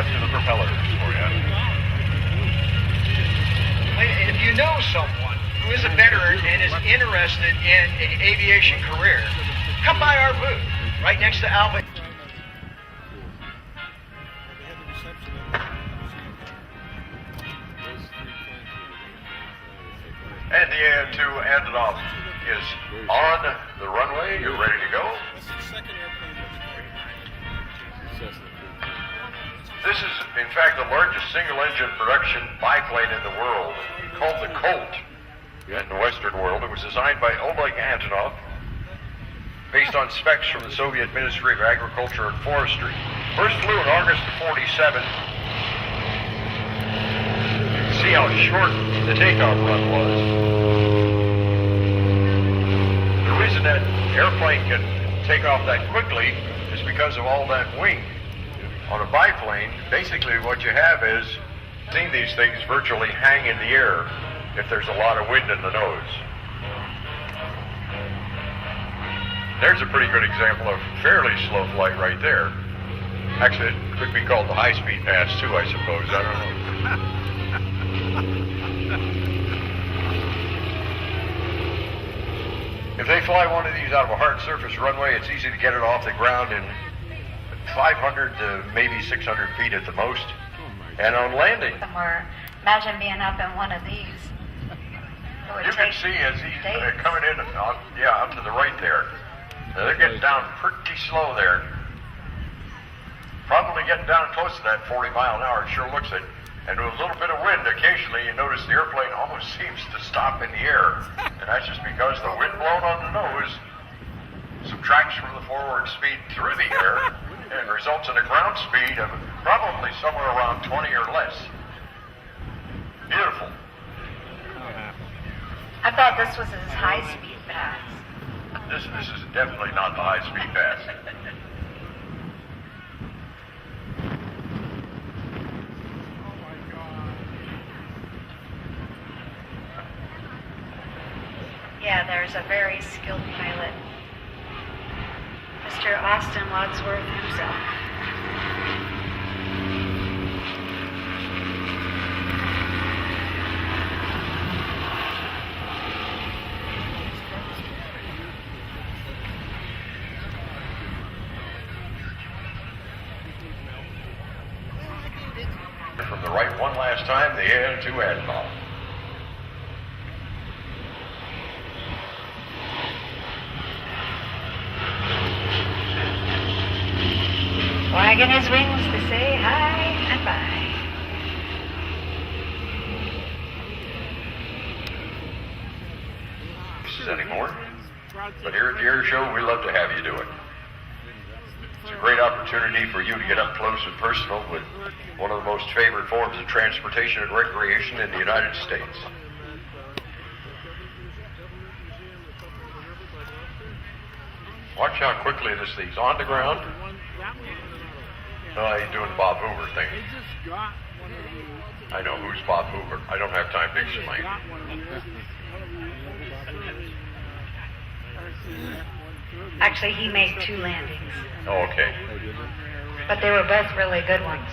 rest of the propellers for you. If you know someone who is a veteran and is interested in an aviation career, come by our booth right next to Alba. And the AN-2 Antonov is on the runway. You're ready to go. This is, in fact, the largest single-engine production biplane in the world, called the Colt in the Western world. It was designed by Oleg Antonov, based on specs from the Soviet Ministry of Agriculture and Forestry. First flew in August of '47. See how short the takeoff run was. The reason that airplane can take off that quickly is because of all that wing. On a biplane, basically what you have is, seeing these things virtually hang in the air if there's a lot of wind in the nose. There's a pretty good example of fairly slow flight right there. Actually, it could be called the high-speed pass too, I suppose. I don't know. If they fly one of these out of a hard surface runway, it's easy to get it off the ground in 500 to maybe 600 feet at the most. And on landing, somewhere, imagine being up in one of these. You can see as he's coming in, up to the right there. Now they're getting down pretty slow there. Probably getting down close to that 40 mile an hour, it sure looks it. And with a little bit of wind, occasionally you notice the airplane almost seems to stop in the air. And that's just because the wind blowing on the nose subtracts from the forward speed through the air and results in a ground speed of probably somewhere around 20 or less. Beautiful. I thought this was his high-speed pass. This is definitely not the high-speed pass. Yeah, there's a very skilled pilot, Mr. Austin Wadsworth himself. From the right one last time, the AN-2 Antonov. Wagging his wings to say hi and bye. Anymore. But here at the air show, we love to have you do it. It's a great opportunity for you to get up close and personal with one of the most favored forms of transportation and recreation in the United States. Watch how quickly this thing's on the ground. Oh, he's doing the Bob Hoover thing. I know, who's Bob Hoover? I don't have time to explain. Actually, he made 2 landings. Oh, okay. But they were both really good ones.